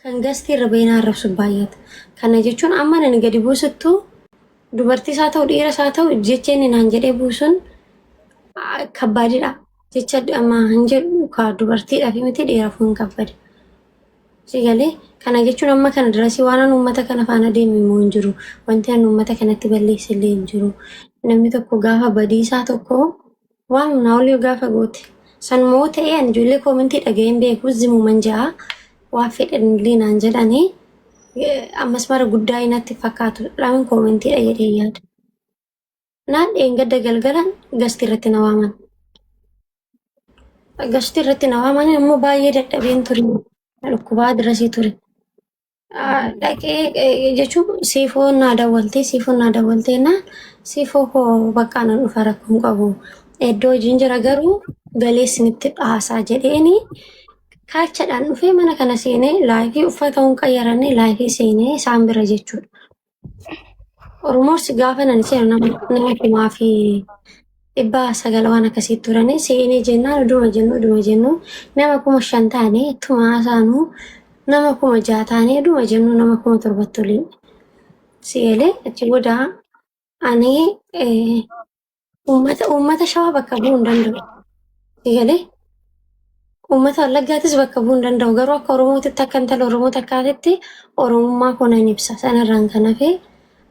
kan gastii irra baay'inaan arrabsu baay'ata. Kana jechuun amma nani gadi buusattu dubartii isaa ta'u dhiira isaa ta'u jecha inni naan jedhee buusun kabbaadidha. Jecha amma hin jedhu ka dubartiidhaaf miti dhiiraaf hin kabbade. Sigalee kana jechuun amma kana dirasii waan uummata kana faana deemu immoo hin jiru. Wanti an uummata kanatti balleesse illee hin jiru. Namni tokko gaafa badiisaa tokko waan naawli gaafa goote. Sanmoo ta'ee an ijoollee koomentii dhaga'een beeku zimuman ja'a. Waa fedhanillee naan jedhanii ammas mara guddaa inatti fakkaatu dhamin koomentii dha jedhee yaada. Naan dheengadda galgalan gasti irratti na waaman. Gasti irratti na waaman immoo baay'ee dadhabeen ture. Dhukkubaa dirasii ture. Dhaqee jechuun siifoon naa dawwaltee naan siifoo koo bakka nan dhufa rakkoon qabu. Iddoo hojiin jira garuu galeessinitti dhaasaa jedheeni kaachadhaan dhufee mana kana seenee laayifii uffata hun qayyarannee laayifii seenee isaan bira jechuudha. Oromoos gaafa nan seenu nama kumaa fi 900 waan akkasii turanii seenee jennaan dhuma jennu nama 5,000 taanee ittuma haasaanuu nama 6,000 taanee dhuma jennu nama 7,000 toliin. Seenee achi booda ani uummata shawaa bakka bu'uu hin danda'u. Seenee uummata Wallaggaatis bakka bu'uu hin danda'u. Garuu akka Oromootitti akka intala Oromoo takkaatetti Oromummaa koo nan ibsa. Sanarraan kan hafe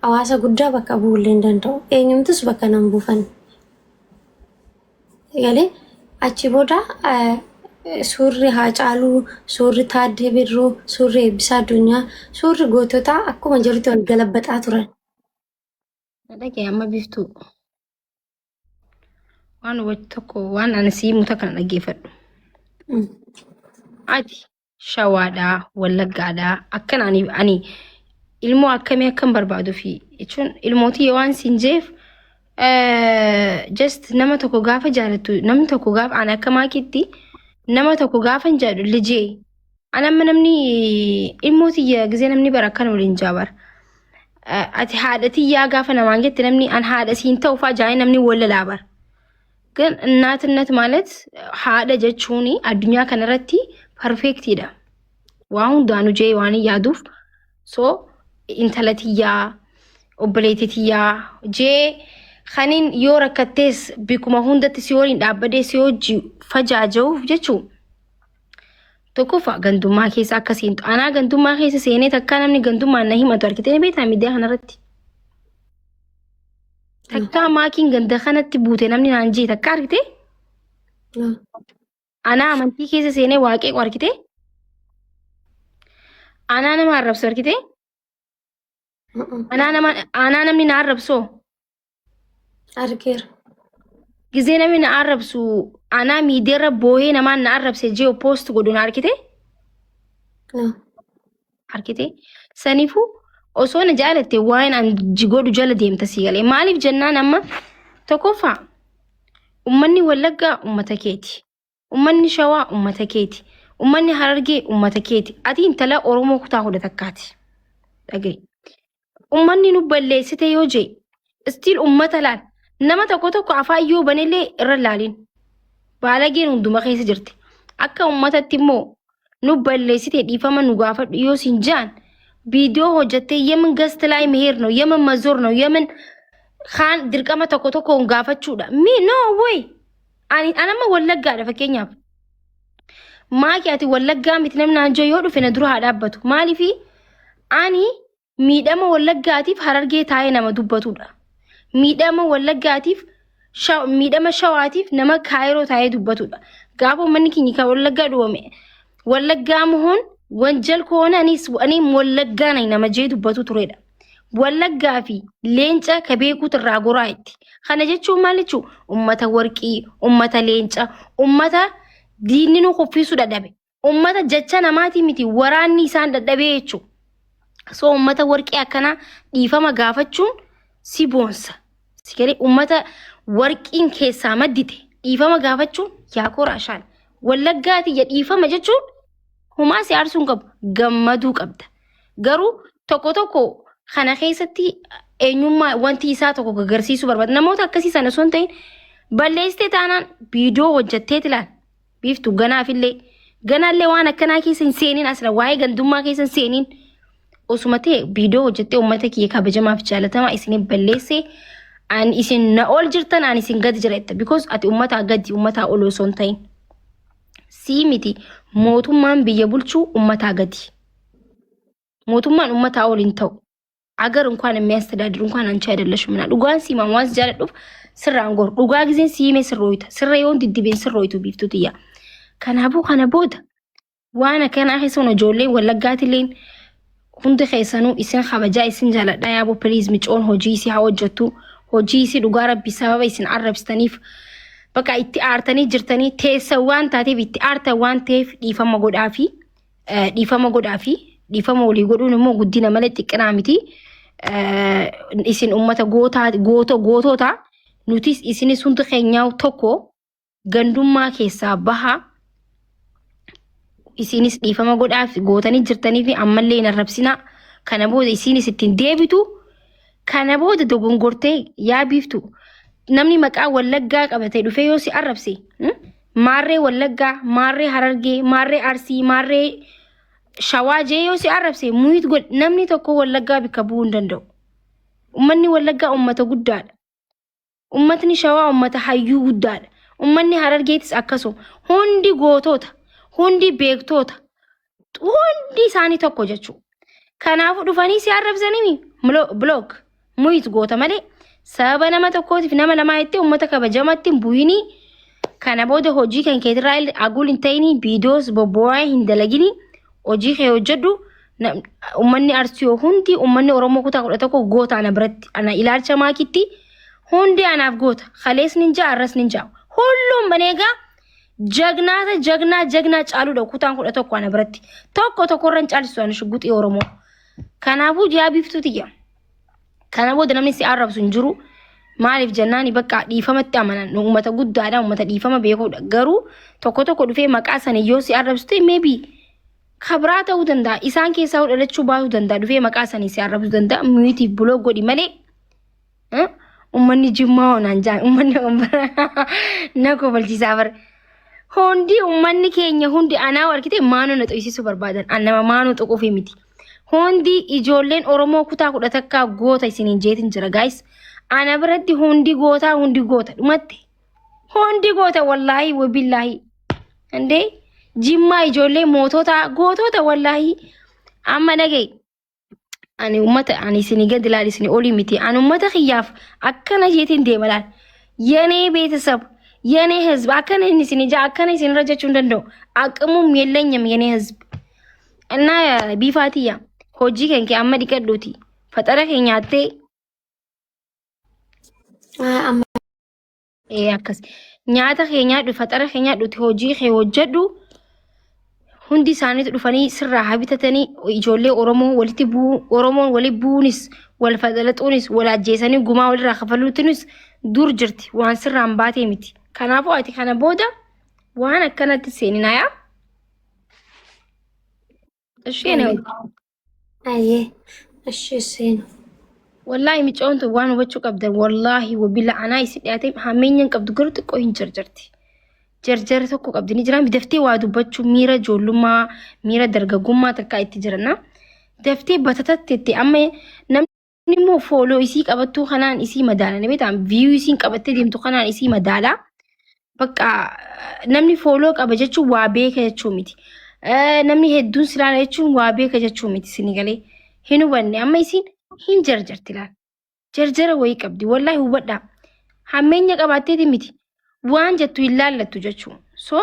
hawaasa guddaa bakka bu'uu illee hin danda'u. Eenyumtus bakka nan buufan. Galee achi booda suurri Haacaaluu, suurri Taaddee Birruu, suurri Eebbisaa Addunyaa, suurri goototaa akkuma jirutti wal galabbaxaa turan. Dhaqee amma biftuu waan wajji tokko waan ani sii muta kana dhaggeeffadhu. Ati shawaadhaa, wallaggaadhaa akkan ani ilmoo akkamii akkan barbaaduu fi jechuun ilmootii waan siin jeef just nama tokko gaafa jaalattu namni tokko gaafa ani akka maakitti nama tokko gaafa hin jaadhu lijee ani amma namni ilmootii gizee namni bara akkan waliin jaabar ati haadhatii yaa gaafa namaan jette namni an haadha siin ta'u fa'aa jaa'ee namni walla laabar ግን እናትነት ማለት haadha jechuun addunyaa kanarratti perfectidha waan hundaanu jee waan yaaduuf so intalatiyyaa obboleetitiyyaa jee khaniin yoo rakkattees bikuma hundatti si waliin dhaabbadee si hojii fajaajahuuf jechuu tokkofa gandummaa keessa akkasiin anaa gandummaa keessa seenee takkaa namni gandummaa na himatu argitee beektaa miidiyaa kanarratti takkaa maakiin ganda kanatti buute namni naan jee takkaa argitee anaa amantii keessa seenee waaqee argitee anaa nama arrabsu argitee anaa namni na arrabsoo argeera. Gizee namni na arrabsu anaa miidiyaarra boohee namaan na arrabse jee post godhuun argitee argitee saniifuu osoo na jaalatte waan an godhu jala deemta sii galee maaliif jennaan amma tokkoffaa ummanni Wallaggaa ummata keeti ummanni Shawaa ummata keeti ummanni Harargee ummata keeti ati intala Oromoo kutaa hunda takkaati dhagee ummanni nu balleessite yoo jee still ummata laal nama tokko afaan yoo banellee irra laalin baalageen hunduma keessa jirti akka ummatatti immoo nu balleessite dhiifama nu gaafadhu yoo siin jaan video hojjattee yemen gast laay meherno yemen mazorno yemen khaan dirqama tokko gaafachuudha me no way ani anama Wallaggaadha fakkeenyaaf maaki ati Wallaggaa miti namni naanjoo yoo dhufe na dura haa dhaabbatu maaliifi ani miidhama Wallaggaatiif Harargee taa'ee nama dubbatudha miidhama Wallaggaatiif miidhama Shawaatiif nama Kaayiroo taa'ee dubbatudha gaafa uummanni keenya kan Wallaggaa dhuwame Wallaggaa muhoon wanjal koona ani Wallaggaa nama jee dubbatu turedha Wallaggaa fi leenca ka beekuutu irraa goraa itti kana jechuun maal jechuun ummata warqii ummata leenca ummata diinni nu qophiisu dadhabe ummata jecha namaatii miti waraanni isaan dadhabee jechuudha so ummata warqii akkana dhiifama gaafachuun si boonsa si galee ummata warqiin keessaa maddite dhiifama gaafachuun yaa koraashaan Wallaggaati ya dhiifama jechuun humaa si aarsuun qabu gammaduu qabda garuu tokko kana keessatti eenyummaa wanti isaa tokko agarsiisuu barbaada namoota akkasii sana osoo hin ta'in balleessitee taanaan viidiyoo hojjattee tilaan biiftu ganaafillee ganaallee waan akkanaa keessa hin seenin asla waa'ee gandummaa keessa hin seenin osuma ta'e viidiyoo hojjettee uummata kiyya kabajamaaf jaalatamaa isin balleesse an isin na ol jirtan an isin gadi jiretta because ati uummata gadi uummata ol osoo hin ta'in sii miti mootummaan biyya bulchuu uummata gadi mootummaan uummata ol hin ta'u agar እንኳን የሚያስተዳድር እንኳን አንቺ አይደለሽም እና ዱጋን ሲማም ዋስ ጃለዱፍ ስራን ጎር ዱጋ ጊዜን ሲሜ ስሮይታ ስራዮን ዲዲቤን ስሮይቱ ቢፍቱትያ ከናቦት ዋና ከና ሄሶነ ጆሌ ወለጋትሌን ሁንደ ኸይሰኑ ኢስን ኸበጃ ኢስን ጃለዳ ያቦ ፕሊዝ ምጮን ሆጂ ሲ ሀወጀቱ ሆጂ ሲ ዱጋ ረቢ ሰበበ ኢስን አረብስተኒፍ በቃ ኢቲ አርተኒ ጅርተኒ ቴሰዋን ታቴ ቢቲ አርተዋን ቴፍ ዲፈማ ጎዳፊ ዲፈማ ወሊ ጎዱን ሞ ጉዲና ማለት ይቀናሚቲ isin ummata gootota nutis isinis hundi keenyaw tokko gandummaa keessaa baha isinis dhiifama godhaaf gootanii jirtanii fi ammallee hin arrabsina kana booda isinis ittiin deebitu kana booda dogongortee yaa biiftu namni maqaa wallaggaa qabatee dhufee yoo si arrabse maarree wallaggaa maarree harargee maarree arsii maarree shawaajee yoo si arrabse muyit god namni tokko wallaggaa bika bu'uu hin danda'u ummanni wallaggaa ummata guddaadha ummatni shawaa ummata hayyuu guddaadha ummanni harargeetis akkaso hundi gootota hundi beektoota hundi isaanii tokko jechuu kanaafu dhufanii si arrabsanii blog muyit goota malee sababa nama tokkootiif nama lamaa itti ummata kabajamatti hin bu'inii kana booda hojii kan keetiraa agul hin ta'inii viidiyoos bobboo'aa hin dalagini hojii kee hojjedhu ummanni arsiyoo hundi ummanni oromoo kutaa 11 goota ana biratti ana ilaalcha maakitti hundi anaaf goota khalees ninja arras ninja hullum baneega jagna caaluudha kutaan 11 ana biratti tokko ran caalchisu ana shuguxii oromoo kanaafuu jaabiftuutiya kana booda namni si arrabsu hin jiru maaliif jennaani bakka dhiifamatti amanan uummata guddaadha uummata dhiifama beekuudha garuu tokko dhufee maqaa sana yoo si arrabsite maybe خبرات أو دندا إنسان كيسا أو دلتشو باهو دندا دفع مكاسني سيارة دندا ميتي بلوغ قدي ملي أمني جماعة نانجان أمني نكو بلتي سافر هوندي أمني كينيا هوندي أنا وركتي مانو نتو إسي سوبر بادن أنا مانو تقو في ميتي هوندي إجولين أورمو كتا كتا تكا غوتا إسينين جيتين جرا guys أنا بردي هوندي غوتا ماتي هوندي غوتا والله وبالله عندي jimma ijoollee mootota gootota wallahi amma dhagay ani ummata ani isini gad ilaali isini oli miti ani ummata khiyaaf akkana jeetiin deemalaan የኔ ቤተሰብ የኔ ህዝብ akkana isini ja akkana isini rajachuu danda'u aqamum የለኝም የኔ ህዝብ እና ቢፋቲያ hojii kenkee amma dhiqadhuuti faxara keenyaattee akkas nyaata keenyaa faxara keenyaa dhuti hojii kee hojjedhu hundi isaaniitu dhufanii sirraa habitatanii ijoollee oromoo walitti buu oromoon wali buunis wal fadalaxuunis wal ajjeesanii gumaa walirraa kafaluutinis dur jirti waan sirraan baatee miti kanaafuu ati kana booda waan akkanatti seeninayaa isheen aye እሺ seenu wallahi micoontu waan hubachuu qabdan wallahi wabilla anaa isi dhiyaatee hameenyan qabdu garuu xiqqoo hin jarjarti jarjara tokko qabdini jiran daftee waa dubbachuu miira joollummaa miira dargaggummaa takka itti jiranna daftee batatatti amma namni immoo fooloo isii qabattuu kanaan isii madaala ne beetaan view isiin qabattee deemtu kanaan isii madaala bakka namni fooloo qaba jechuun waa beeka jechuu miti namni hedduun silaala jechuun waa beeka jechuu miti sini galee hin hubanne amma isiin hin jarjarti laal jarjara wayii qabdi wallahi hubadhaa hammeenya qabaatteeti miti waan jettu ilaallattu jechuun so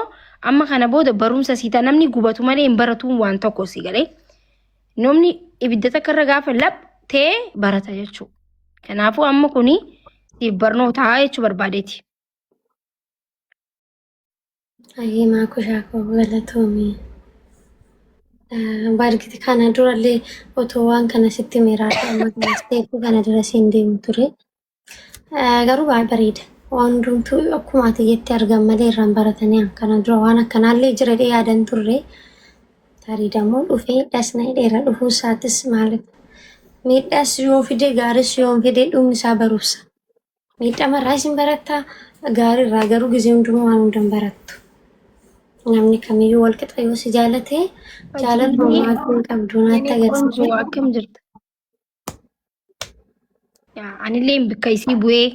amma kana booda barumsa siita namni gubatu malee hin baratuun waan tokko si galee namni ibidda takka irra gaafa lab ta'ee barata jechuu kanaafuu amma kuni siif barnootaa jechuu barbaadeeti. Ayyee maaku shaakoo galatoomii bargiti kana durallee otoo waan kana sitti miraadha amma kasteeku kana dura siin deemu ture garuu bareeda. waan hundumtuu akkuma ati jetti argan malee irraan baratanii akkana dura waan akkanaallee jira dhee yaadan turre tarii dammoo dhufee dhasna dheera dhufuu isaatis maaliif miidhaas yoo fide gaaris yoo fide dhumni isaa barumsa miidhama irraa isin barattaa gaarii irraa garuu gisee hundumaa waan hundan barattu namni kamiyyuu wal qixa yoo si jaalate jaalala homaa qabdu natti agarsiisa. akkam jirta? Anillee bakka isii bu'ee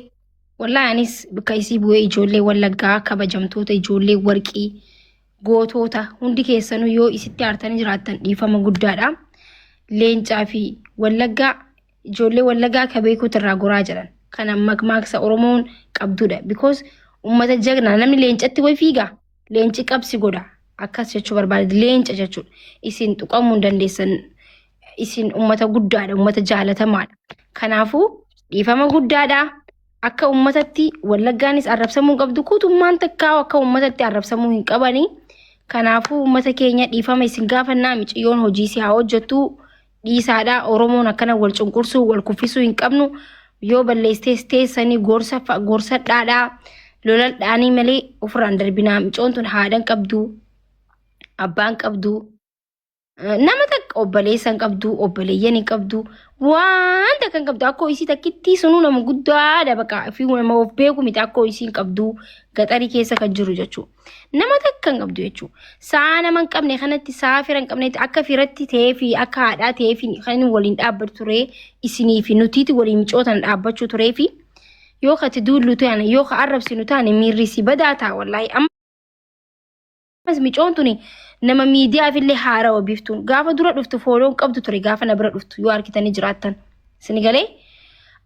wallahi anis bakka isii bu'ee ijoollee wallaggaa kabajamtoota ijoollee warqii gootota hundi keessanuu yoo isitti aartanii jiraattan dhiifama guddaadha. Leencaa fi wallaggaa ijoollee wallaggaa ka beekuutu irraa goraa jiran kana makmaaksa Oromoon qabdudha. Because ummata jagnaa namni leencatti way fiigaa leenci qabsi godha akkas jechuu barbaade leenca jechuudha. Isin tuqamuu hin dandeessan isin ummata guddaadha ummata jaalatamaadha. Kanaafuu dhiifama guddaadha. Akka ummatatti wallaggaanis arrabsamuu qabdu kutummaan takkaa akka ummatatti arrabsamuu hin qabani. Kanaafuu ummata keenya dhiifama isin gaafannaa miciyyoon hojii si haa hojjettu dhiisaadha. Oromoon akkana wal cunqursuu wal kuffisuu hin qabnu. Yoo balleessees teessanii gorsadhaadha. Loladhaanii malee ofirraan darbinaa micoon tun haadhan qabdu abbaan qabdu nama takka obboleessan qabdu obboleeyyan qabdu wanta kan qabdu akkoo isii takkitti sunuu nama guddaadha baqa fi nama of beeku miti akkoo isiin qabdu gaxarii keessa kan jiru jechuudha. Nama takka hin qabdu jechuudha. Saa nama hin qabne kanatti saa fira hin qabnetti akka firatti ta'ee fi akka haadhaa ta'ee fi kan waliin dhaabbatu ture isinii fi nutiiti waliin micootan dhaabbachuu turee fi yoo kati duullu taane yoo ka arrabsinu taane miirrisi badaataa wallahi ammas micoon tuni nama miidiyaaf illee haarawa biftuun gaafa dura dhuftu fooloon qabdu ture gaafa na bira dhuftu yoo arkitanii jiraattan sinigalee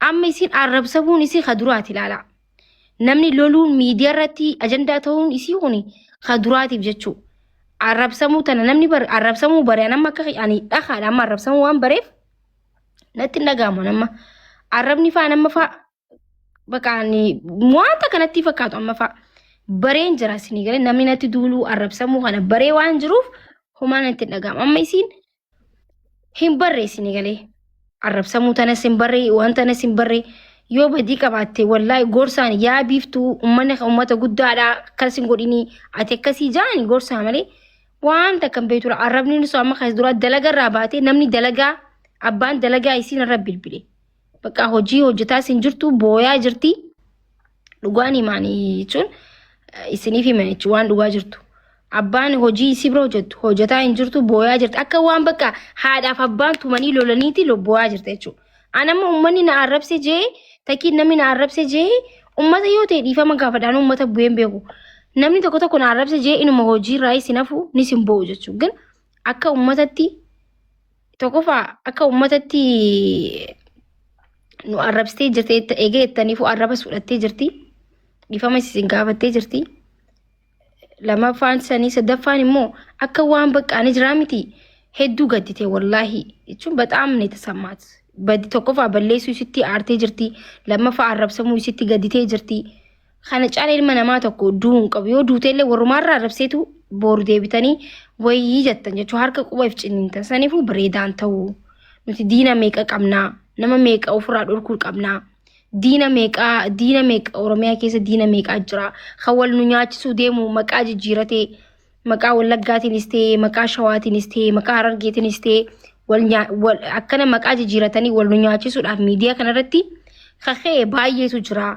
amma isin arrabsamuun isii ka duraati ilaala. Namni loluun miidiyaa irratti ajandaa ta'uun isii kuni ka duraatiif jechuu arrabsamuu tana namni arrabsamuu bareen amma akka ani dhaqaadha amma arrabsamuu waan bareef natti hin dhagaamu nama arrabni faa nama faa baqaani wanta kanatti fakkaatu amma faa bareen jira sinigalee namni natti duuluu arrabsamuu kana baree waan jiruuf homaa natti hin dhagaamu. Amma isiin hin barree sinigalee arrabsamuu tanas hin barree wanta tanas hin barree yoo badii qabaatte wallahi gorsaan yaa biiftuu ummata guddaadha akkas hin godhini ati akkasii jaani gorsaa malee wanta kan beektura arrabni nuso amma kas dura dalagarraa baate namni dalagaa abbaan dalagaa isiin irra bilbile bakka hojii hojjetaa sin jirtu booyaa jirti dhugaan himaanii jechuun isiniif himan jechuun waan dhugaa jirtu abbaan hojii isii bira hojjettu hojjetaa hin jirtu booyaa jirti akka waan bakka haadhaaf abbaan tumanii lolaniiti booyaa jirti jechuudha. Anamma ummanni na arrabse jee takiin namni na arrabse jee ummata yoo ta'e dhiifama gaafadhaan ummata bu'een beeku namni tokko na arrabse jee inuma hojii irraa isin hafu ni sin bo'u jechuudha. Gan akka ummatatti tokkoffaa akka ummatatti nu arrabsitee jirti eegee jettaniifu arrabas fudhattee jirti dhiifama isin gaafattee jirti. Lamaffaan sanii sadaffaan immoo akka waan baqqaanii jiraa miti hedduu gaddite wallahi jechuun bataam ne tasammaat. Badi tokkoffaa balleessuu isitti aartee jirti lammaffaa arrabsamuu isitti gadditee jirti. Kana caalaa ilma namaa tokko du'uun qabu yoo duuteellee warrumaarraa arrabseetu booru deebitanii wayii jettan jechuun harka quba if cinniintan saniifuu bareedaan ta'uu nuti diina meeqa qabnaa nama meeqa ofirraa dhorkuu qabnaa diina meeqa Oromiyaa keessa diina meeqaa jira kan wal nu nyaachisuu deemu maqaa jijjiiratee maqaa Wallaggaatiinis ta'e maqaa Shawaatiinis ta'e maqaa Harargeetiinis ta'e akkana maqaa jijjiiratanii wal nu nyaachisuudhaaf miidiyaa kanarratti kakee baay'eetu jira.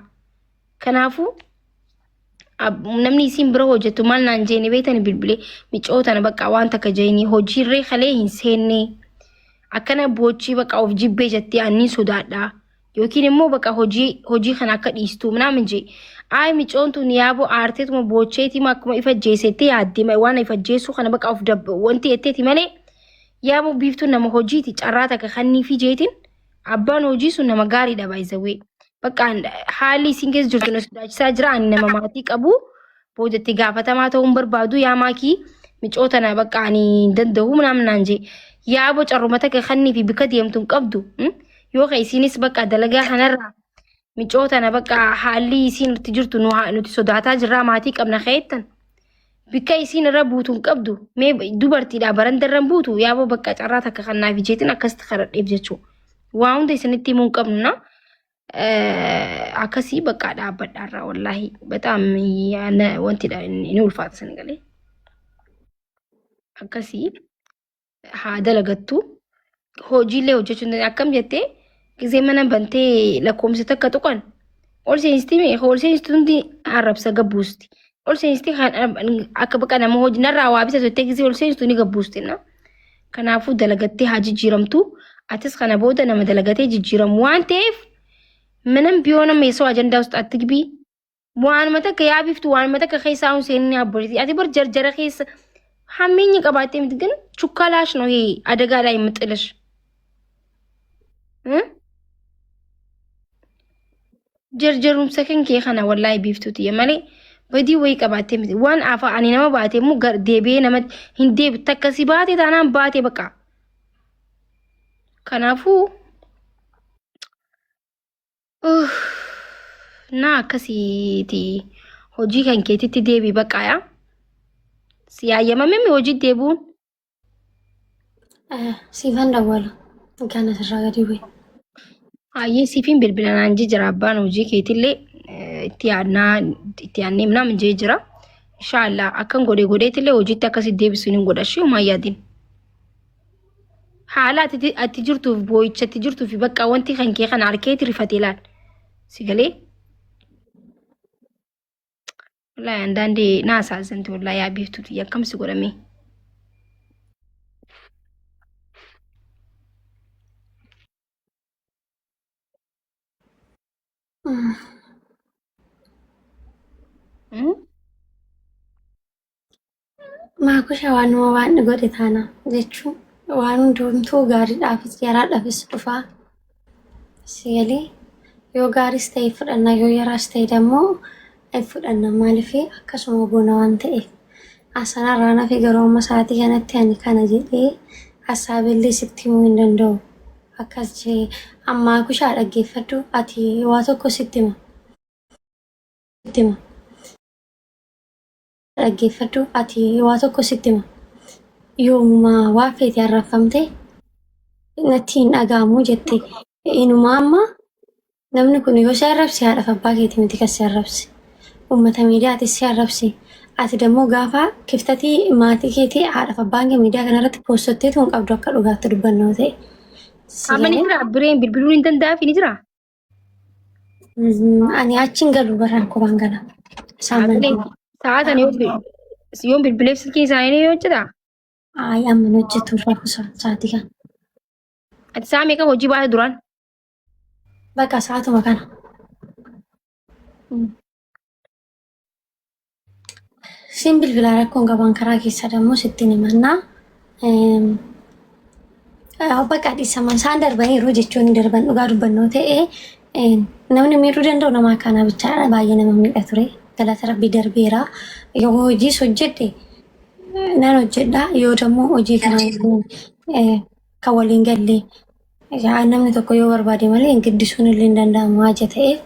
Kanaafuu namni isin bira hojjettu maal naan jeeni beektan bilbilee micootana bakka waan takka jeeni hojiirree kalee hin seenne akkana boochii bakka of jibbee jettee anni sodaadha yookiin immoo bakka hojii kana akka dhiistu naamin jee ay micoon tun yaaboo aarteetuma boocheetima akkuma ifa jeesettee yaaddima waan ifa jeessu kana bakka of wanti etteeti malee yaaboo biiftuun nama hojiiti carraa takka kannii fi jeetiin abbaan hojii sun nama gaariidha baay'isawee. Bakka haalli isin keessa jirtu na sodaachisaa jira ani nama maatii qabu boodatti gaafatamaa ta'uun barbaadu yaa maakii micootana bakka ani danda'u naan jee yaaboo carrumata kannii fi bika deemtuun qabdu yoo ka isinis bakka dalagaa kanarraa micootana bakka haalli isin irratti jirtu nuti sodaataa jirraa maatii qabna ka'ettan bika isin irra buutuun qabdu mee dubartiidha barandarran buutu yaaboo bakka carraa takka kannaaf jeetiin akkasitti kadhadheef jechuudha. Waa hunda isinitti himuu hin qabnu na. Akkasii bakka dhaabbadhaarraa wallahi bataam wantidha inni ulfaata sanigalee akkasii haa dalagattu hojiilee hojjechuun akkam jettee gisee mana bantee lakkoomsa takka tuqan ol seensitii hundi arrabsa gabbuusti ol seenisti akka baqa nama hojii narraa waa bisa sottee gisee ol seenistu ni gabbuustina. Kanaafuu dalagattee haa jijjiiramtu. Atis kana booda nama dalagatee jijjiiramu waan ta'eef ምንም ቢሆንም የሰው አጀንዳ ውስጥ አትግቢ። ዋን መተከ ያቢፍቱ ዋን መተከ ከይሳውን ሴኒ አቦሪቲ አቲ በር ጀርጀረ ከይስ ሐሚኝ ቀባቴ ምትግን ቹካላሽ ነው ይሄ አደጋ ላይ የምጥልሽ ጀርጀሩም ሰከን ከኸና ወላይ ቢፍቱት የመሌ በዲ ወይ ቀባቴ ምት ዋን አፋ አኒ ነማ ባቴ ሙ ገር ዴቤ ነመ ሂንዴ ብተከሲ ባቴ ታናም ባቴ በቃ ከናፉ na akkasiiti hojii kan keetitti deebii baqaaya si yaayamame hojii deebuun siifan dawwala kana sirraa gadi bu'e hayyee siifin bilbilanaan jira abbaan hojii keetillee itti yaadnee ምናምን jee jira inshaallah akkan godheetillee hojiitti akkasi deebisuun hin godhashee homaa yaadin haala ati jirtuuf boo'ichatti jirtuuf bakka wanti kan kee kana harkeetti rifatee laal ሲገሌ ላይ አንዳንዴ ናሳዘንት ወላሂ ያቢፍቱት ያከም ሲጎረሜ maakusha waan godhe taana jechuun waan hundumtuu gaariidhaafis yaraadhaafis dhufaa sigalee yoo gaaris ta'e fudhanna yoo yaraas ta'e dammoo fudhanna maaliif akkasuma boona waan ta'eef asanarraa nafi garooma sa'aatii kanatti ani kana jedhee hasaabellee sitti himuu hin danda'u akkas jee ammaa kushaa dhaggeeffadhu ati waa tokko sitti hima dhaggeeffadhu ati waa tokko sitti hima yooma waa feeti arrafamte natti hin dhaga'amu jette inuma amma namni kun yoo si arrabse haadhaaf abbaa keetii miti kan si arrabse uummata miidiyaati si arrabse ati dammoo gaafa kiftatii maatii keetii haadhaaf abbaan kee miidiyaa kanarratti poostotteetu hin qabdu akka dhugaatti dubbannoo ta'e. Amma ni jira bireen bilbiluun hin danda'aaf ni jira. Ani achiin galu barraan kophaan gala. Sa'aatan yoo bilbileef silkiin isaanii ni hojjeta. Ayi amma ni hojjetu rafu sa'aatii kana. Ati sa'a meeqa hojii baate duraan? Bakka sa'aatuma kana. Siin bilbilaa rakkoon qaban karaa keessa dammoo sitti himannaa. Bakka dhiisaman isaan darbaniiru jechuun darban dhugaa dubbannoo ta'ee namni miidhuu danda'u nama akkanaa bichaadha baay'ee nama miidha ture. Galata rabbii darbeera. Yoo hojiis hojjedhe nan hojjedha yoo dammoo hojii kana kan waliin galle namni tokko yoo barbaade malee giddisuun illee hin danda'amu haja ta'eef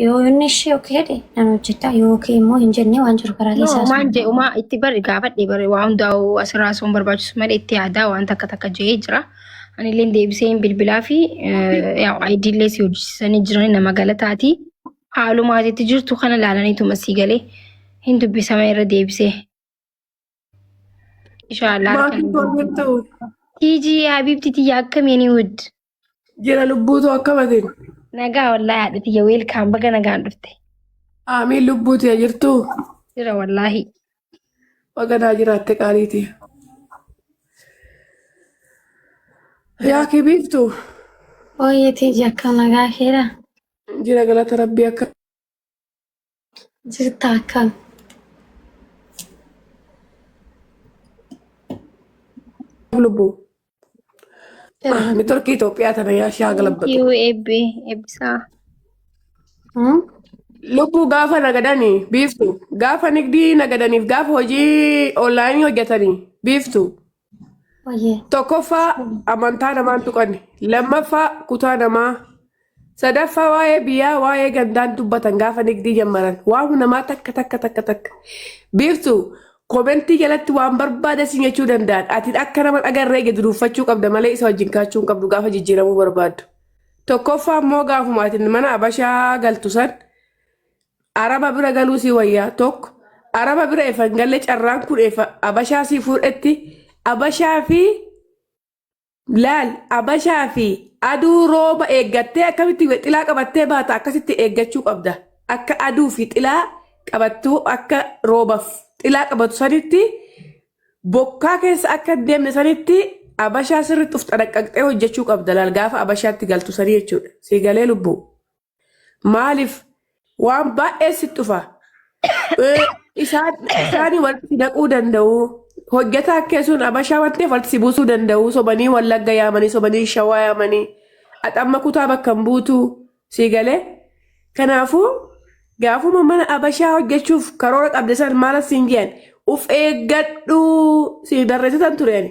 yoo inni ishee okkee jedhe nan hojjedha yoo okkee immoo hin jenne waan jiru karaa keessaa. Maan jedhumaa itti bari gaafadhe bari waa hundaa'u asirraa osoo hin barbaachisu malee itti yaadaa waan takka jedhee jira. Anillee deebisee hin bilbilaa fi ayidiillee si hojjisiisanii jiran nama galataati. Haaluma asitti jirtu kana laalaniitu masii galee hin dubbisama irra deebisee. Inshaallah. Tiji Habibti tiyya akkamiin wud? Jira lubbuutu akkamatiin. Nagaa wallahi haadha tiyya weelkaan baga nagaan dhufte. Aamiin lubbuuti jirtu. Jira wallahi. Baga naa jiraatte qaaliiti. Yaa kibiiftu. Ooyee tiji akka nagaa keera. Jira galata rabbii akka. Jirta akkam. Lubbuu. Neetworkii Itoophiyaa tana yaa shaa galabbatu. Yoo eebbisaa. Lubbuu gaafa nagadanii biiftu. Gaafa nigdii nagadaniif gaafa hojii onlaayinii hojjetanii biiftu. Tokkoffaa amantaa namaan tuqanne. Lammaffaa kutaa namaa. Sadaffaa waa'ee biyyaa waa'ee gandaan dubbatan gaafa nigdii jammaran. Waan namaa takka. Biiftu. Komentii jalatti waan barbaada sin jechuu danda'an. Ati akka nama agarree gadi duuffachuu qabda malee isa wajjin kaachuu hin qabdu gaafa jijjiiramuu barbaaddu. Tokkoffaa immoo gaafuma ati mana Abashaa galtu san Araba bira galuu si wayyaa tokko Araba bira efa hin galle carraan kun efa Abashaa si fuudhetti Abashaa fi aduu rooba eeggattee akkamitti xilaa qabattee baata akkasitti eeggachuu qabda. Akka aduu fi xilaa qabattuu akka roobaaf xilaa qabatu sanitti bokkaa keessa akka deemne sanitti abashaa sirriitti uf xadhaqqaqxee hojjechuu qabda laal gaafa abashaatti galtu sanii jechuudha. Si galee lubbuu. Maaliif waan baay'ee sitti dhufa. Isaanii walitti naquu danda'u. Hojjetaa akkasuun abashaa waan ta'eef walitti si buusuu danda'u. Sobanii Wallagga yaamanii, sobanii Shawaa yaamanii. Axamma kutaa bakka hin buutu. Si galee. Kanaafuu gaafuma mana abashaa hojjechuuf karoora qabde san maala siin jeen uf eeggadhu si barreessitan tureen.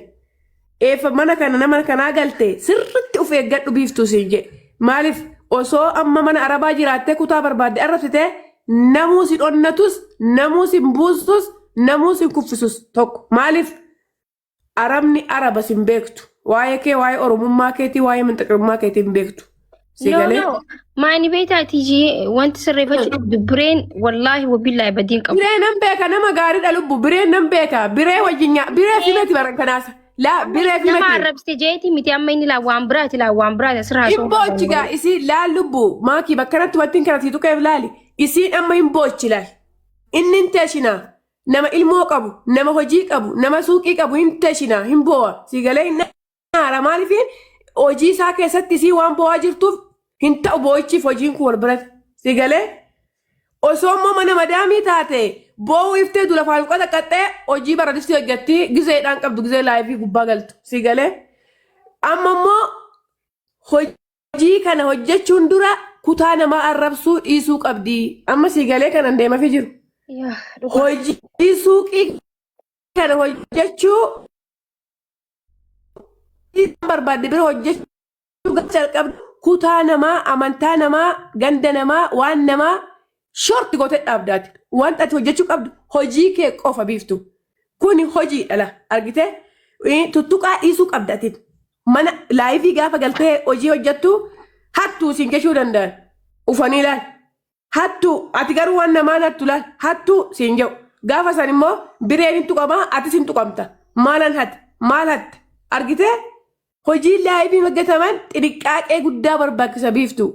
Eeffa mana kana nama kanaa galte sirriitti uf eeggadhu biiftuu siin jee. Maaliif osoo amma mana arabaa jiraattee kutaa barbaadde arrabsitee namuu si dhonnatus, namuu si buustus, namuu si kuffisus tokko. Maaliif arabni araba sin beektu. Waa'ee kee, waa'ee oromummaa keetii, waa'ee minxaqummaa keetii hin beektu. No. Maani beektaa tijii wanti sirreeffachuu qabdu bireen wallaahi wabillahi badiin qabu. Biree nan beeka nama gaariidha lubbu. Biree nan beeka. Biree wajjin biree fimeti baran kanaasa. Laa biree fimeti. Nama arrabsite jeeti miti amma inni laa waan biraati asirraa hin boochi gaa isii laal lubbu maakii bakkanatti wantiin kanatti tuqeef laali. Isiin amma hin boochi laal. Inni hin teeshinaa. Nama ilmoo qabu, nama hojii qabu, nama suuqii qabu hin teeshinaa hin boo'a. Siigalee hin naara maaliifiin hojii isaa keessatti isii waan boo'aa jirtuuf hin ta'u boo'ichiif hojiin kun wal biratti. Siigalee osoo immoo mana madaamii taate boo'uu iftee dura faalqota qaxxee hojii baradistii hojjetti gizeedhaan qabdu gizee laayifii gubbaa galtu. Siigalee amma immoo hojii kana hojjechuun dura kutaa namaa arrabsuu dhiisuu qabdi. Amma siigalee kanan deemafii jiru. Hojii suuqii kana hojjechuu barbaadde bira hojjechuu jalqabdu. Kutaa namaa, amantaa namaa, ganda namaa, waan namaa shorti gootee dhaabdaati. Wanta ati hojjechuu qabdu hojii kee qofa biiftu. Kuni hojii dhala argitee tuttuqaa dhiisuu qabdatiin. Mana laayifii gaafa galtee hojii hojjettu hattuu siin geshuu danda'an. Ufanii laal. Hattuu ati garuu waan namaan hattu laal. Hattuu siin jedhu. Gaafa san immoo bireen hin tuqamaa ati siin tuqamta. Maalan hatti? Maal hatti? Argitee? Hojii laayifii hojjetaman xiniqqaaqee guddaa barbaachisa biiftu.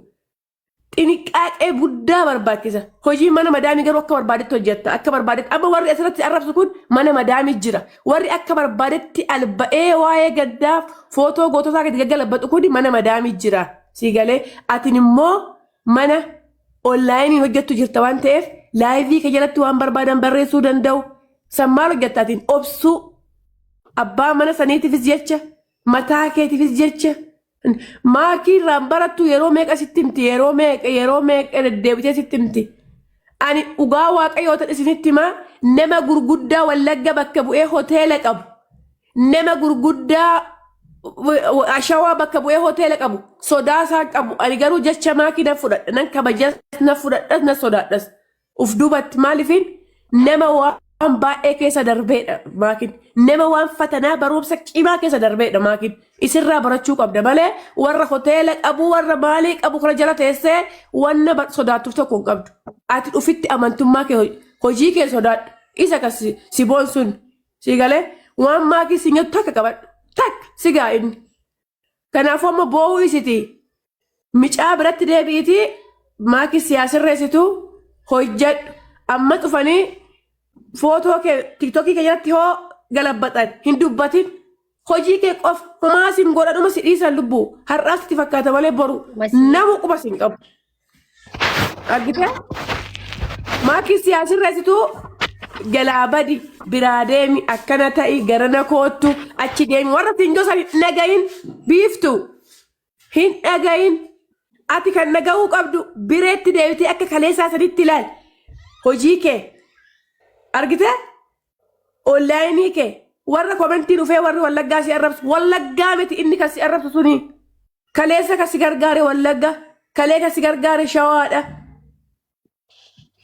Xiniqqaaqee guddaa barbaachisa. Hojii mana madaamii garuu akka barbaadetti hojjetta. Akka barbaadetti amma warri asirratti arrabsu kun mana madaamii jira. Warri akka barbaadetti alba'ee waa'ee gaddaaf footoo goototaa gadi gaggalabbatu kun mana madaamii jira. Siigalee atin immoo mana onlaayinii hojjettu jirta waan ta'eef laayifii kee jalatti waan barbaadan barreessuu danda'u. San maal hojjettaatiin obsuu abbaa mana saniitiifis jecha. Mataa keetiifis jecha maakii irraan barattu yeroo meeqa sitti himti yeroo meeqa deddeebitee sitti himti. Ani dhugaa waaqayyoo ta'e isinitti himaa nama gurguddaa Wallagga bakka bu'ee hoteela qabu. Nama gurguddaa Shawaa bakka bu'ee hoteela qabu. Sodaasaa qabu. Ani garuu jecha maakii na fudhadha. Nan kabajas na fudhadhas na sodaadhas. Uf duubatti maaliifin nama waan baay'ee keessa darbeedha maakin. Nama waan fatanaa barumsa cimaa keessa darbeedha maakin. Isirraa barachuu qabda malee warra hoteela qabu warra maalii qabu kana jala teessee wanna sodaattuuf tokko hin qabdu. Ati dhufitti amantummaa kee hojii kee sodaadhu. Isa kas si boonsuun si galee waan maakii si nyattu takka qabadhu. Takka si gaa inni. Kanaafuu amma boo'uu isiti micaa biratti deebi'itii maakii siyaasirreessitu hojjedhu. Amma dhufanii footoo kee tiktokii kee jalatti hoo galabbatan hin dubbatin hojii kee qof homaa sin godhadhuma si dhiisan lubbuu har'aas itti fakkaata malee boru namu quba sin qabu. Argitee maakii siyaasirreessitu galaa badi biraa deemi akkana ta'i garana koottu achi deemi warra finjoo san hin dhagayin biiftu hin dhagayin ati kan dhagahuu qabdu bireetti deebitee akka kaleessaa sanitti ilaali. Hojii kee argitee onlaayinii kee warra komentii dhufee warri Wallaggaa si arrabsu Wallaggaa miti inni kan si arrabsu suni kaleessa kan si gargaare Wallagga kalee kan si gargaare Shawaadha.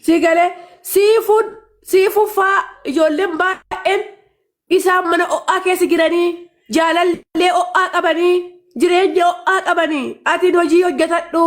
Si galee siifuffaa ijoolleen baay'een isaan mana o'aa keessa jiranii jaalallee o'aa qabanii jireenya o'aa qabanii atiin hojii hojjetadhu.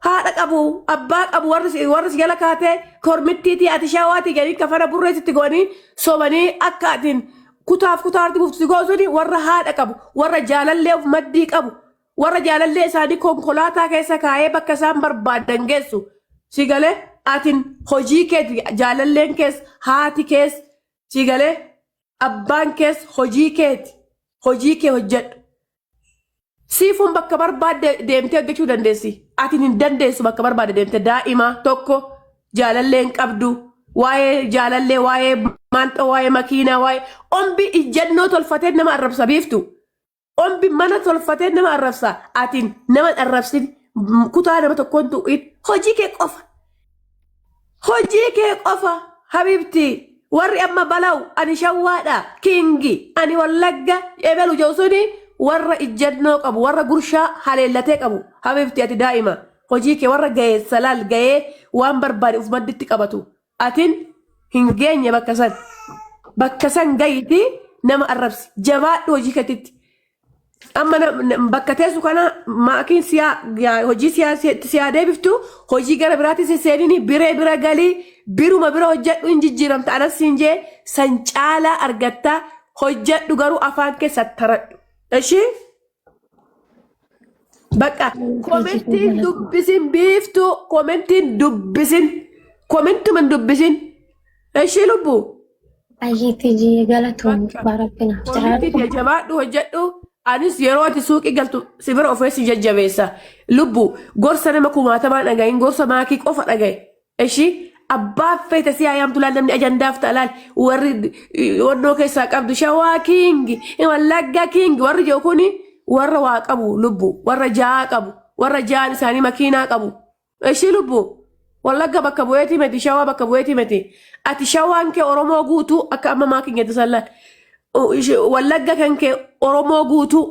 Haadha qabu, abbaa qabu warri si jala kaatee kormittiitii ati Shawaatii ganii kafana burreessitti goonii sobanii akka atiin kutaarti bufti goosuni warra haadha qabu, warra jaalallee of maddii qabu, warra jaalallee isaanii konkolaataa keessa kaayee bakka isaan barbaadan geessu. Si galee atin hojii keeti jaalalleen kees haati kees sigalee abbaan kees hojii keeti hojii kee hojjedhu. Siifuun bakka barbaadde deemtee hojjechuu dandeessi. Atin hin dandeessu bakka barbaadde deemtee daa'ima tokko jaalallee hin qabdu. Waa'ee jaalallee waa'ee maanxoo waa'ee makiinaa waa'ee ombi ijjannoo tolfatee nama arrabsa biiftu. Ombi mana tolfatee nama arrabsa. Atin nama arrabsin kutaa nama tokkoon tu'in hojii kee qofa. Hojii kee qofa habibti warri amma balaw ani shawwaadha kingi ani wallagga ebelu joosuni warra ijjannoo qabu warra gurshaa haleellatee qabu habibti ati daa'ima hojii kee warra ga'ee salaal ga'ee waan barbaade uf madditti qabatu atin hin geenye bakka san gayiti nama arrabsi jabaadhu hojii keetitti amma bakka teessu kana maakiin hojii siyaa deebiftu hojii gara biraatti seenini biree bira galii biruma bira hojjedhu hin jijjiiramta anas siin jee san caalaa argatta hojjedhu garuu afaan keessatti taradhu. Eshi bakka komentiin dubbisin biiftu komentiin dubbisin komentuman dubbisin eshi lubbu. Ayyeti jee galatoon baarabbina. Komentiin jabaadhu hojjedhu. Anis yeroo ati suuqii galtu si bira ofeessi jajjabeessa. Lubbu gorsa nama kumaatamaa dhagahin gorsa maakii qofa dhagahe. Eshi abbaa feete si haayamtu laal namni ajandaaf ta'alaal warri wannoo keessaa qabdu shawaa kiingi wallagga kiingi warri jiru kuni warra waa qabu lubbu warra jaa qabu warra jaan isaanii makiinaa qabu. Eshi lubbu wallagga bakka bu'eetii miti shawaa bakka bu'eetii miti ati shawaan kee Oromoo guutuu akka amma maakiin geetu sallaan. Wallagga kan kee Oromoo guutuu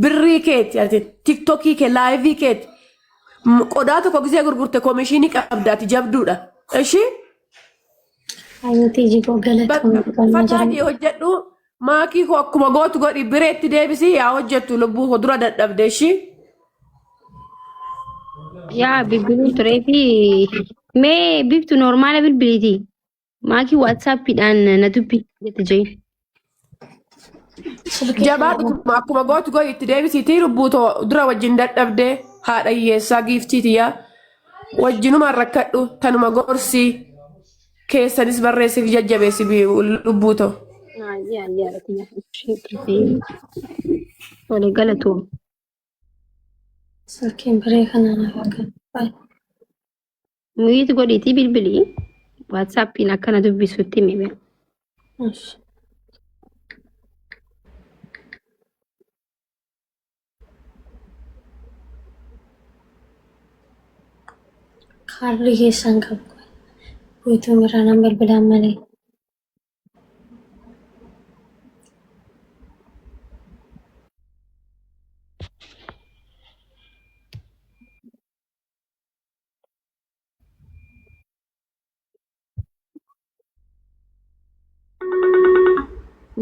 birrii keeti ati tiktokii kee laayivii keeti qodaa tokko gisee gurgurte koomishinii qabdaati jabduudha. Eshi ayyeti jee galatoon fataadii hojjedhu maakii koo akkuma gootu godhi bireetti deebisi yaa hojjettu lubbuu koo dura dadhabde. Eshi yaa bilbiluu turee fi mee biftu normaala bilbiliiti maakii waatsaappiidhaan na dubbi jette jeen. Jabaadhu akkuma gootu godhi itti deebisiitii lubbuu too dura wajjin dadhabde haadha hiyyeessaa giiftiitiyaa wajjinumaan rakkadhu tanuma gorsi keessanis barreessiif jajjabeessi lubbuu too. Wale galatoo. Silkiin biree kanaan akka Muyiitu godhiitii bilbilii waatsaappiin akkana dubbisuutti hime. Kaarri keessaan qabu guutuu biraan bilbilaan malee.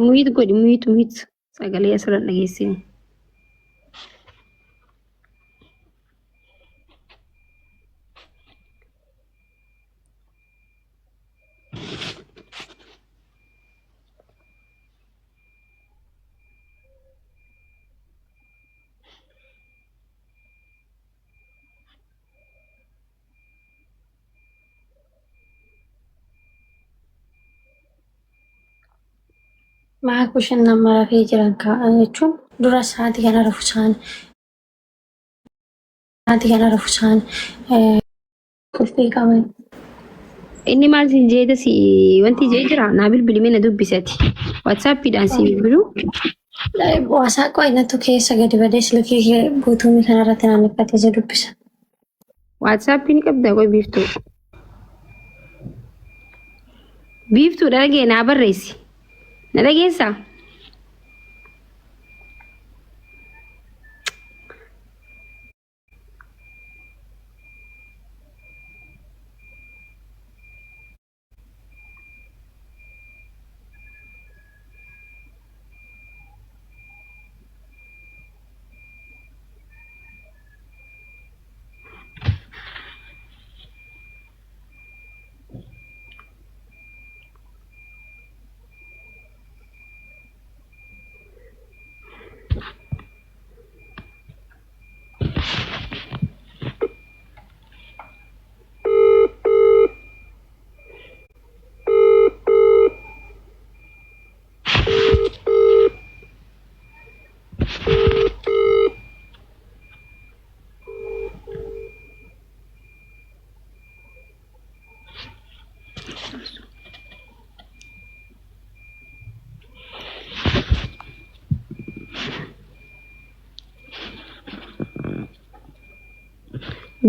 Muyiitu godhi muyiitu sagalee asirra dhageessine. Maa kushin nama rafee jiran jechuun dura sa'aatii kana rafu isaan kuffii qaban. Inni maal siin jeeta si wanti jee jira naa bilbilimee na dubbisati waatsaappiidhaan si bilbilu. Waasaa qo'inatu keessa gadi badee silkii guutumii kanarratti naannefatee isa dubbisa. Waatsaappii ni qabdaa qo'i biiftuu. Biiftuu dhagee naa barreessi. Na dhageessaa?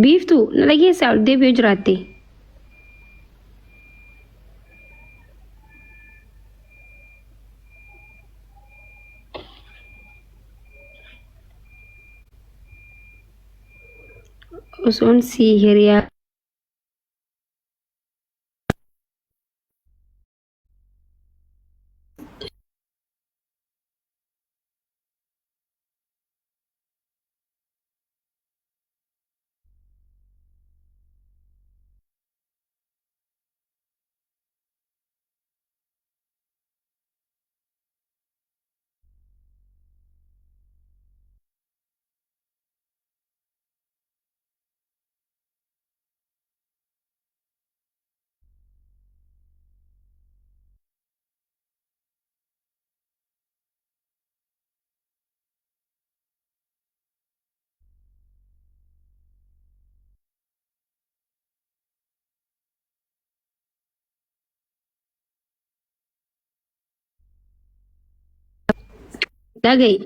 biiftu na dhageessaa ol deebi'oo jiraatte. Osoon si hiriyaa dhaga'i.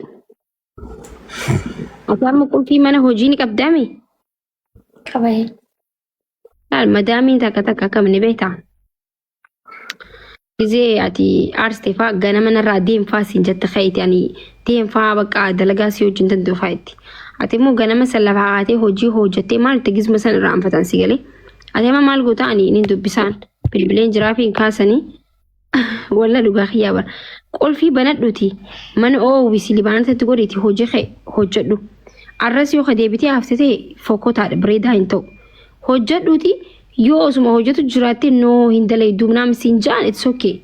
Afaarma qulfii mana hojii ni qabdaami. Qabaye. Madaamiin takka takka akkam ni beektaa? Gizee ati aarstee fa'aa ganama narraa deemfaa siin jette ka'eeti ani deemfaa bakka dalagaa si wajjin danda'u fa'eetti. Ati immoo ganama san lafaa kaatee hojii hojjettee maal itti gizma san irraa anfatan si galee? Ati amma maal goota ani ni dubbisaan bilbileen jiraa fi kaasanii walla dhugaa kiyyaa bara. Qolfii banadhuuti mana oowwisi libaanatti godheeti hojii kee hojjedhu. Arras yoo deebitee haftee fokkotaadha bareedaa hin ta'u. Hojjedhuuti yoo osuma hojjetu jiraatte noo hin dalaydu naam siin jaan it's okay.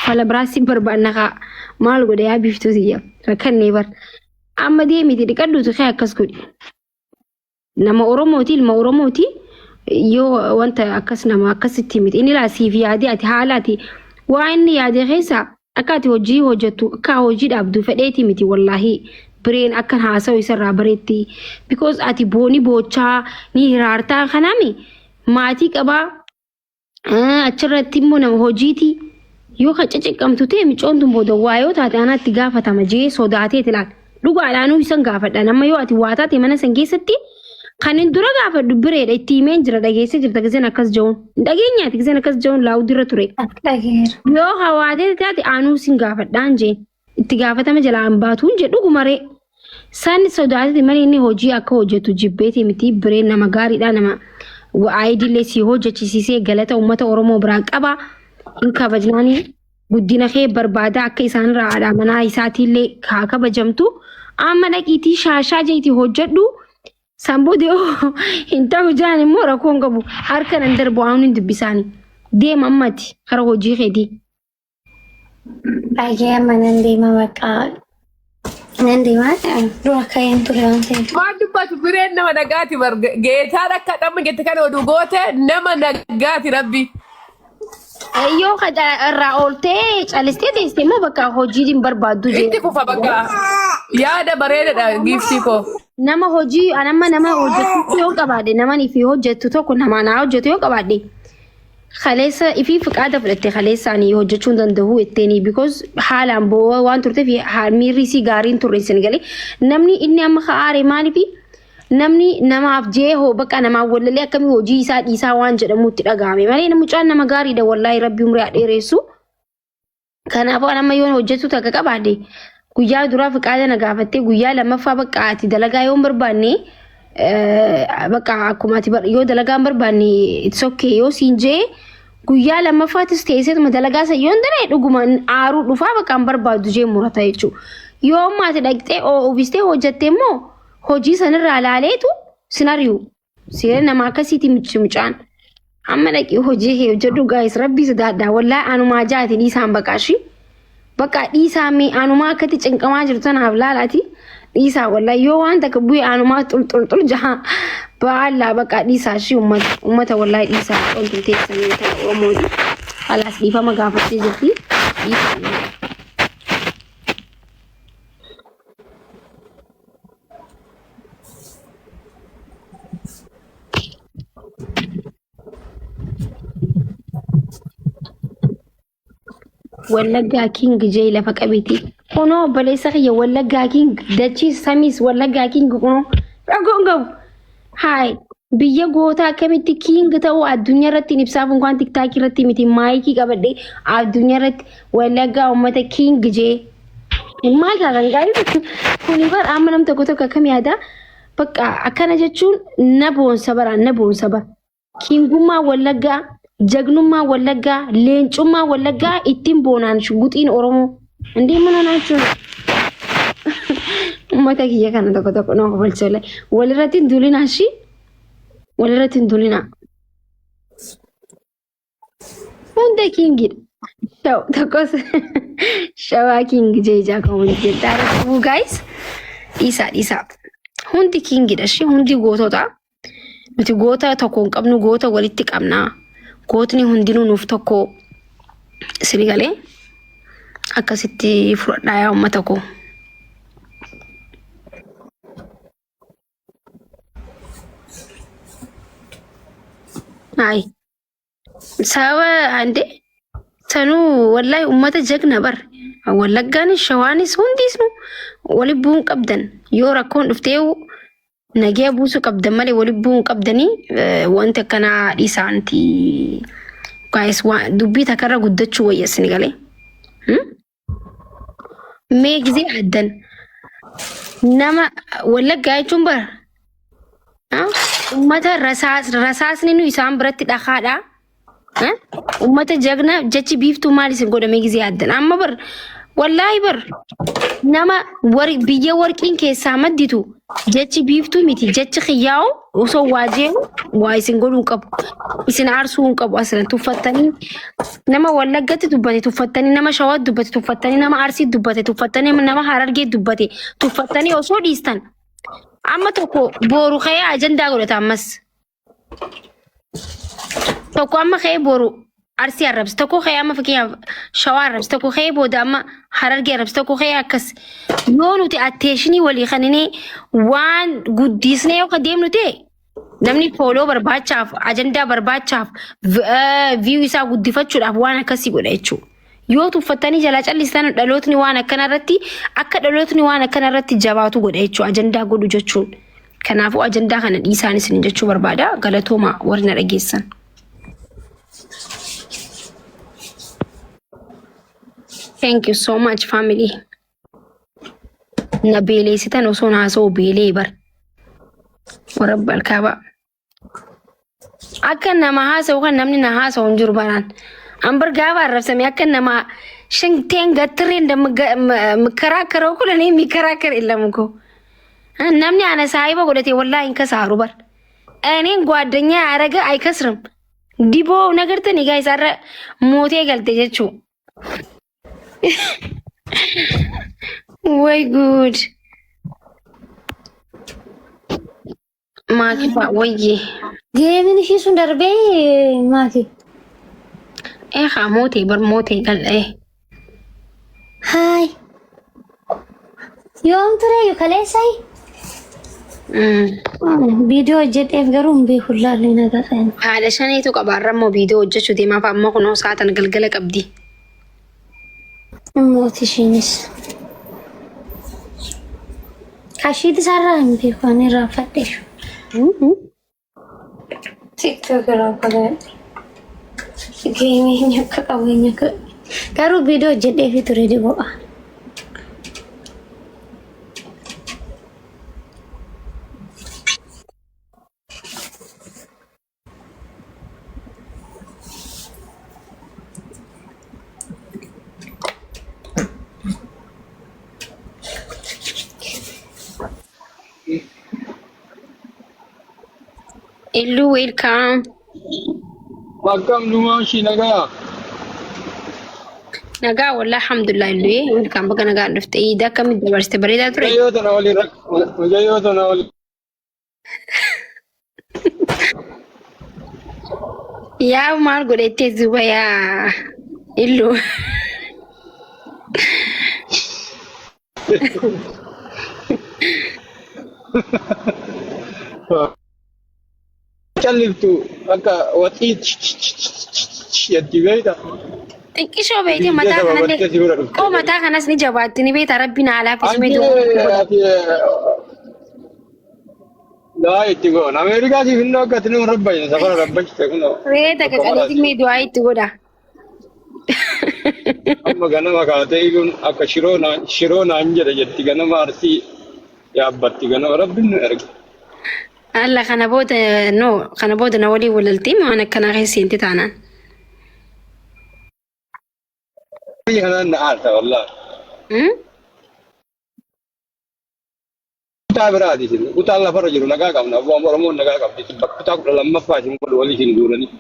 Fala biraasi barbaadna kaa maal godhe yaa biiftuu siyya rakkannee bar. Amma deemiti dhiqadhuuti kee akkas godhi. Nama Oromooti ilma Oromooti yoo wanta akkas nama akkasitti miti inni laasiif yaadee ati haalaati waa inni yaadee keessaa akka ati hojii hojjettu akka hojii dhaabdu fedheeti miti wallaahi bireen akka haasa'u isarraa bareetti because ati booni boochaa ni hiraartaa kanaami maatii qabaa achirratti immoo nama hojiiti yoo kaca ciqqamtu ta'e micoon tun booda waayoo taate anaatti gaafatama jee sodaateeti laal dhugaadhaanuu isan gaafadha nama yoo ati waa taate mana san keessatti kan hin dura gaafadhu bireedha itti himeen jira dhageessee jirta giseen akkas ja'uun dhageenyaati giseen akkas ja'uun laawudirra ture. Yoo hawaatee taate aanuu sin gaafadhaan jeen itti gaafatama jalaan baatuun jedhu gumaree san sodaatee malee inni hojii akka hojjetu jibbeeti miti bireen nama gaariidha nama aayidillee si hojjechisiisee galata uummata Oromoo biraa qaba hin kabajnaanii guddina kee barbaada akka isaanirraa haadha manaa isaatiillee haa kabajamtu amma dhaqiitii shaashaa jeetii hojjedhu. Samboodee hin ta'u jaan immoo rakkoon qabu harka nan darbu waan hin dubbisaani deema ammati kara hojii keetii. Baay'ee amma nan deema bakka nan deema dura ka'een ture waan ta'eef. Waan dubbatu bireen nama nagaati bar geetaan akka dhamma jette kana oduu goote nama nagaati rabbi. Yoo kada irraa ooltee calistee teessee immoo bakka hojii hin barbaaddu jee. Itti kufa bakka yaada bareedaadha giiftii koo. Nama hojii anamma nama hojjetu yoo qabaadhe namani fi hojjetu tokko nama naa hojjetu yoo qabaadhe khaleessa ifi fiqaada fudhatte khaleessaanii hojjechuu danda'u etteeni because haalaan boo waan turteef miirri si gaariin turre sin galee namni inni amma ka'aare maaliif namni namaaf jee hoo bakka namaaf wallalee akkamii hojii isaa dhiisaa waan jedhamu itti dhagahame malee namucaan nama gaariidha wallaahi rabbi umrii dheeressu kanaafuu anamma yoo hojjetu takka qabaadhe guyyaa duraa fiqaada na gaafattee guyyaa lammaffaa bakka ati dalagaa yoo barbaanne bakka akkuma ati yoo dalagaa barbaanne it's okay yoo siin jee guyyaa lammaffaattis teesseetuma dalagaa san yoo danee dhuguma aaruu dhufaa bakka barbaadu jee murata jechuudha. Yoo ammaa ati dhaqxee oofistee hojjettee immoo hojii sanirraa laaleetu sinariyuu siree nama akkasiiti mucaan amma dhaqii hojii kee hojjedhu gaayis rabbii sodaadhaa wallaahi anumaa jaati dhiisaan baqaashi. Bakka dhiisaa mi anumaa akkatti cinqamaa jirtu tanaaf laalaati dhiisaa wallaahi yoo waan takka bu'e anumaa xulxulxul jaha baala bakka dhiisaa shi uummata wallaahi dhiisaa wanti teessanii ta'e Oromooti alaas dhiifama gaafattee jirti dhiisaa. Wallaggaa King jee lafa qabiti. Kuno baleessa kiyya Wallaggaa King dachii samis Wallaggaa King kuno dhagoon gabu. Hai biyya gootaa akkamitti king ta'uu addunyaa irratti ibsaaf inkaan tiktaakii irratti miti maayikii qabadhe addunyaa irratti wallaggaa uummata king jee maal taatan gaarii kuni bar amma nam tokko akkam yaada bakka akkana jechuun na boonsa bara kingummaa wallaggaa jagnummaa wallaggaa leencummaa wallaggaa ittiin boonaan shuguxiin oromoo indii mana naachuu ummata kiyya kana tokko noo balchole walirratti dulina shi walirratti dulina wanda kingi shaw takos shawa kingi jeja komuniti dara guys isa hundi kingi da shi hundi gootota nuti goota tokko qabnu goota walitti qabna gootni hundinuu nuuf tokko sinigalee akkasitti fudhadhaa yaa ummata ko ay sawa ande tanu wallahi ummata jagna bar wallaggaan shawaanis hundisnu wali buun qabdan yoo rakkoon dhufteewu nagee buusu qabdan malee wali buun qabdanii wanta kana dhiisaanti guys dubbii takarra guddachuu wayyaasni galee mee gize addan nama wallaggaa jechuun bar ummata rasaasni nu isaan biratti dhaqaadha ummata jagna jechi biiftuu maalis godhame gize addan amma bar wallahi bar nama biyya warqiin keessaa madditu jechi biiftuu miti jechi khiyaaw osoo waajee waa isin godhuu qabu isin aarsuu qabu aslan tuffattanii nama wallaggatti dubbate tuffattanii nama shawaat dubbate tuffattanii nama arsii dubbate tuffattanii nama harargee dubbate tuffattanii osoo dhiistan amma tokko boru khaya ajandaa godhata ammas tokko amma khaya boru arsi arabs tokko khaya amma fakiya shawaa arabs tokko khaya boda amma harargee arabs tokko khaya akkas yoo nuti attentionii walii khanine waan guddisnee yoo kadeemnu ta'e namni follow barbaachaaf ajandaa barbaachaaf view isaa guddifachuudhaaf waan akkasii godha jechuudha yoo tuffattanii jala callistan dhalootni waan akkana irratti akka dhalootni waan akkana irratti jabaatu godha jechuudha ajandaa godhu jechuun kanaafuu ajandaa kana dhiisaanis ni jechuu barbaada galatooma warna dhageessan thank you so much family nabele sitan osoo naaso beelee bar warabbal kaaba akka nama haasa'u kan namni na haasa'u hin jiru baraan ambar gaba arrabsame akka nama shanteen gatreen da mikarakaro kula ne mikarakar illamuko namni ana saahiba godate wallahi in kasaaru bar እኔን ጓደኛ ያረገ አይከስርም ዲቦ ነገርተን ጋይስ አረ ሞቴ ገልተጀቹ ወይ ጉድ ማኪ ወይዬ ጌምን ሺ ሱንደርቤ ማኪ ሞቴ በር ሞቴ ገለ ሃይ ዮም ትሬ ከለሳይ ቪዲዮ ጀጤፍ ገሩም ቢሁላል ነገር አለሸኔቱ ቀባረሞ ቪዲዮ ጀቹ ዲማ ፋሞ ሆኖ ሳተን ገልገለ ቀብዲ ሞቲሽንስ ካሺት ሰራን ቢሆን ራፈደሽ ቲክቶክ ራፈደ ጌሚኝ ከቀወኝ ከሩ ቪዲዮ ጀጤፍ ትሬዲ ቦአ Hello, welcome. Welcome, Lumashi Naga. Naga, wallah, alhamdulillah, welcome. Baga naga nufte ida kami dabarste barida ture. Majayo to nawali. Ya mar godete zuba ya. Hello. Calliftu akka wati yatti beeyta. Ikisho beeyte mataa kanallee qoo mataa kanas ni jabaatti ni beeyta rabbiin haalaaf ismee du'aa itti goona. Ameerikaatiif innoo akka ati nama rabbayne safara rabbachite kunoo. Reeta qaqaleetiin mee du'aa itti godha. Amma ganama kaatee iluun akka shiroo naan jedha jetti ganama arsii yaabbatti ganama rabbiin nu erge. Alla kana booda na walii walaltii waan akkanaa keessa seenti taanaan. Biyya kanaan na aarta wallaahi. Kutaa biraati isin kutaa lafarra jiru nagaa qabna abbaan Oromoon nagaa qabdi isin bakka kutaa 12ffaa isin godhu walii isin duulanii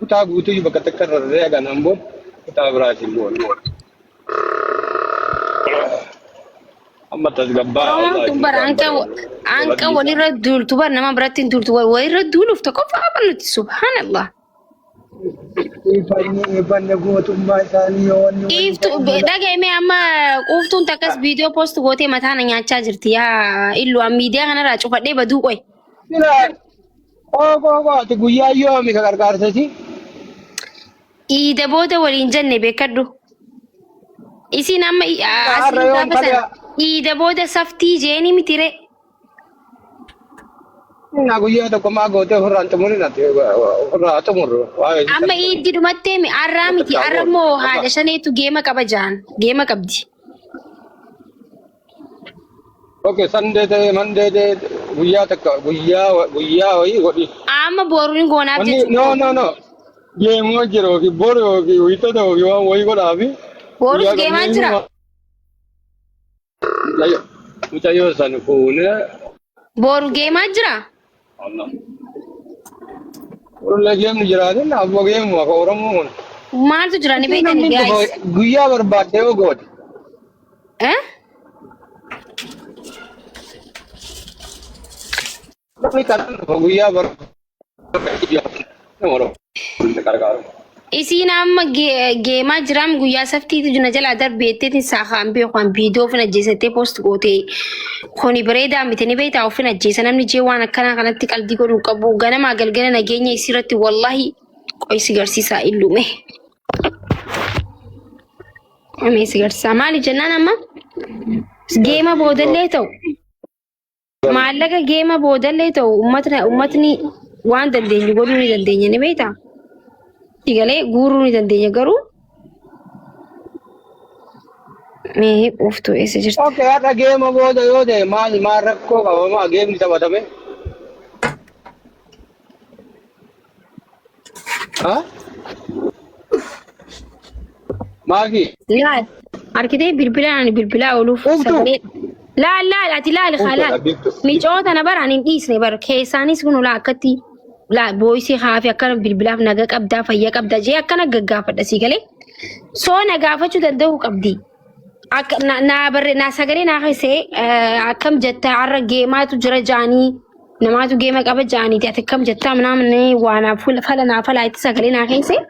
kutaa guutuu bakka takka irra reegan amboon kutaa biraati isin duulu. Amma tasgabbaa Oromoon bara anka walirra duultu bara nama biratti hin duultu walirra duuluuf tokko fa'aa nuti subhaanallah. Dhagaime amma quuftuun takkas viidiyoo poost gootee mataan nyaachaa jirti yaa illu miidiyaa kanarraa cufadhee baduu qoy. Ati guyyaa yoomi ka gargaarsati? Iida booda waliin jenne beekadhu. Isin amma asiin gaafa sana iida booda saftii jeeni mitire. Naa guyyaa tokko maa gootee ofirraan xumurin ati ofirraa xumurru. Amma iiddi dhumattee arraa miti arra moo haadha shaneetu geema qaba jaan geema qabdi. Okay, Sunday ta'e Monday ta'e guyyaa takka guyyaa wayii godhi. Amma boruun goonaaf jechuudha. No. Geemoo jira yookiin boru yookiin wiixata yookiin waan wayii godhaafi. Borus geemaa jira. Mucayyoo san fuunee. Boru geemaa jira. Ulle geemni jiraatin abbo geemu akka Oromoo kun. Maaltu jira ni beekani guys. Guyyaa barbaadde yoo goote. Namni kan guyyaa barbaadde. Isiin amma geemaa jiram guyyaa saftiitu jina jala darbeetteetiin saakaan beekan viidiyoo ofin ajjeesattee poost gootee kuni bareedaa miti ni beektaa ofin ajjeesa namni jee waan akkanaa kanatti qalbii godhuu qabu ganamaa galgala nageenya isiirratti wallahi qoysi garsiisaa illume. Qoysi garsiisaa maali jennaan amma geema boodallee ta'u maallaqa geema boodallee ta'u uummatni waan dandeenyu godhuu ni dandeenya ni beektaa. Digalee guuruu ni dandeenya garuu mee uftuu eessa jirti? Okay, har'a geema booda yoo ta'e maal rakkoo qabamaa geemni taphatame? Maaki? Laal harkitee bilbilaa ooluuf sagalee laal ati laal halaal micoota na baraan hin dhiisne bara keessaanis kun ulaa akkatti laa booyisii haafi akkana bilbilaaf naga qabdaa fayyaa qabdaa jee akkana gaggaafadha sii galee soo na gaafachuu danda'u qabdi. Naa sagalee naa keessee akkam jettaa har'a geemaatu jira jaanii namaatu geema qaba jaaniiti ati akkam jettaa namni waanaaf fala naa falaa itti sagalee naa keessee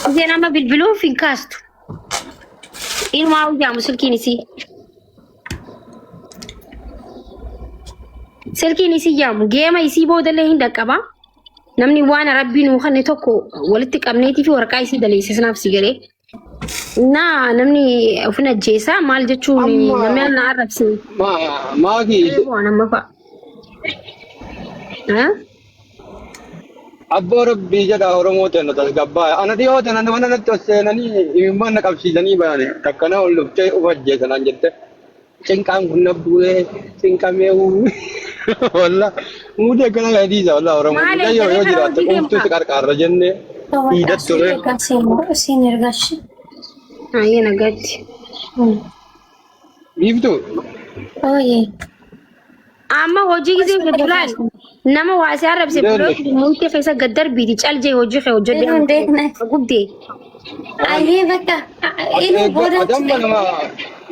isheen amma bilbiluuf hin kaastu ilmaa hojjaamu silkiin isii. Silkiin isii jaamu geema isii boodallee hin dhaqqaba. Namni waan rabbiin uuhanne tokko walitti qabneetii fi waraqaa isii daleesse sanaaf si galee. Namni ofin ajjeesaa maal jechuun namni na arrabsin. Maaki? Waan amma fa'a. Abboo rabbii jedha Oromoo ta'e nuti tasgabbaa. Ana dhiyoo ta'e mana natti ol seenanii imimmaan na qabsiisanii baane takkana ol dhuftee of ajjeesanaan jette. Cinqaan kun na bu'ee cinqamee walla muudee akkana gadiisa walla Oromoo mucayyoo yoo jiraatte quuftuutti qarqaarra jennee hiidatti ture. Siin ergashi. Ayyee nagaatti. Biiftuu? Ooyee. Amma hojii gisee gudulaal nama waasii arrabse bilooti murtee keessa gaddarbiiti caljee hojii kee hojjedhe gubdee. Ayyee bakka inni booda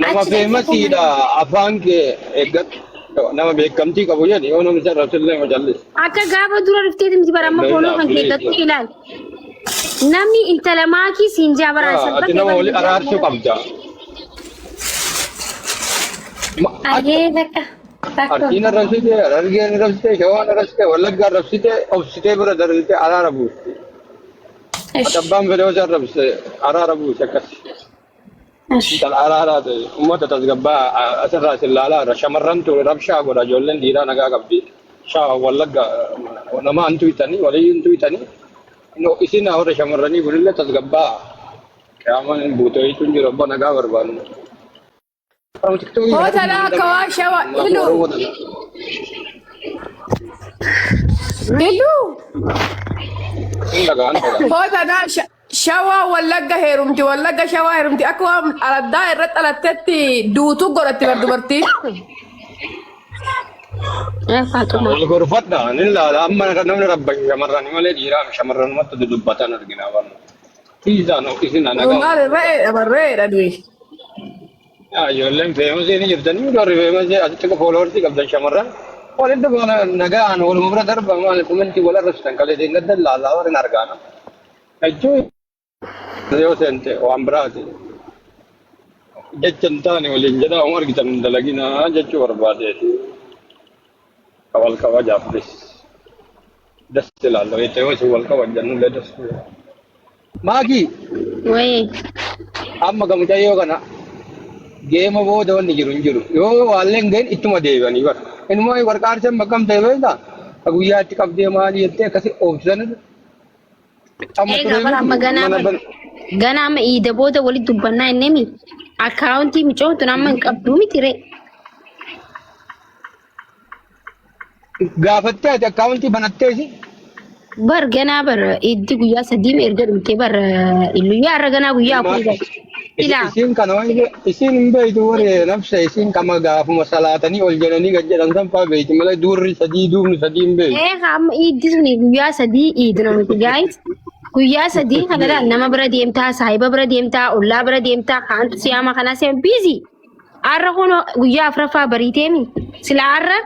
nama feemasiidha afaan kee eeggatu nama beekamtii qabu jedhe yoo namni sarrafsillee ma jallis. Akka gaafa dura dhufteeti miti bara amma foonoo kan keeggatu ilaal. Namni intala maakii siin jaabaraan salphate. Ati nama wali araarsuu qabda. ayyee bakka. Arsiin arrabsite, Harargeen arrabsite, Shawaan arrabsite, Wallaggaa arrabsite, obsitee bira darbite araara buusti. Abbaan fedhe hoos arrabsite araara buusti akkasi. العرارات أمة تزقبا أسرع سلالة شمرنت ربشا ولا جولن ديرا نجا قبدي شا ولا نما أنتو يتني ولا أنتو يتني إنه إسينا هو شمرني ولا تزقبا كمان بوتوي تنجي ربنا نجا وربان هو ترى كواشة إلو هو ترى شوا ولا هيرمتي ولا شوا هيرمتي أكو على الدائرة على التتي دوتو قرتي بردبرتي فاطمة والغرفتنا نلا أما نحن ربنا شمرني ولا جيرا شمرنا ما تدبّتنا نرجعنا وانا إذا نو إذا أنا قال الرأي الرأي أدوي يولن فيمس ini jebtani udah famous ya aja followers sih kabdan shamarran oleh itu mana naga anu wal mubra darba mal comment wala rastan kale de ngadda la la war nargana ajo yo sente o ambrati jechantani walin jada umar gitan dalagi na jechu warbade kawal kawa japris dastil allo ite wal wal kawa jannu le das magi وي amma gamu tayo kana game वो दो निजुरुंजुरु यो वालें गेन इतना देवा नहीं बर इनमें एक प्रकार से मकम देवे ना अब ये आज कब दे माली इतने कैसे ऑप्शन إيه قبل أما أما إيدا بودا ولي دبنا إنمي أكاونتي ميجو تنام قبضومي تري गाफते हैं अकाउंट ही बनाते हैं bar gana bar iddi guyya sadi me erga dum ke bar illu ya ragana guyya ko ga ila isin kanoy isin be dure nafsa isin kama gafu masalatani ol janani gajjan sam pa be mala durri sadi dum sadi be ham iddi suni guyya sadi idna ko guys guyya sadi halala nama bara demta sahiba bara demta ulla bara demta kan siyama kana sem busy arra kono guyya afrafa baritemi sila arra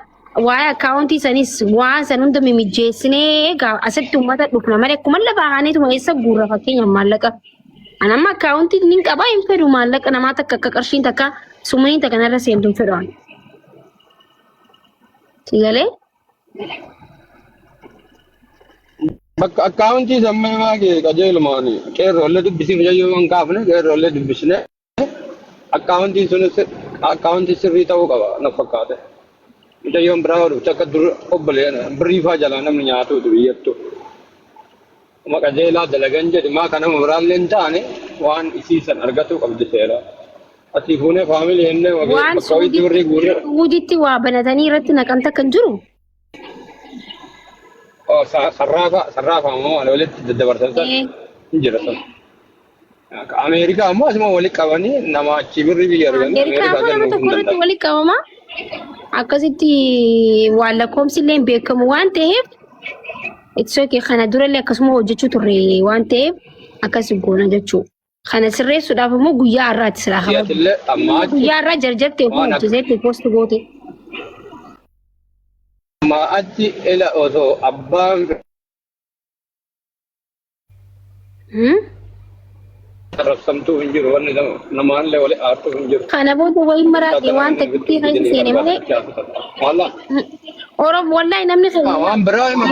waya county sanis wa sanunda mimijjesine ga asattu mata dukna mare kumalla baane tu maysa gurra fakenya malaka anama county nin qaba infedu malaka namata kakka qarshin takka sumani takka nara sentum fedan tigale bak account ही समय में आगे कजेल मानी के रोले तो बिसी मुझे यो अंका आपने के रोले तो बिसने account ही सुने से account ही से रीता वो कवा न फकाते मुझे यो ब्राउर चक्कर दूर ओबले ना ब्रीफा जलाना में यहाँ तो ये तो मग कजेला दलगंजे दिमाग का ना मुराल लेंटा ने वान इसी सन अर्गतो कब दिसेरा अति होने फैमिली है wan कोई दूरी गुरे wuditti wa banatani ratina kanta kanjuru oh sarrafa mo wala ulit dabarsan sa jira sa Amerika mo asma wali kawani nama chibirri bi yargan Amerika ma ta korati wali kawama akasitti wala komsilen bekamu wan tehef it's okay khana durale kasmo hojjechu turre wan tehef akasi gona jechu khana sirre su dafa mo guyya arrat sila ya tille amma guyya arrat jarjarte ko tuzete post gote ma atti ila oso abban Samtu hinjiru wanni namaan le wale aartu hinjiru. Kana bodo way marati wan takti hay sene male Wala. Orob wallahi namni khayya Wan bra ma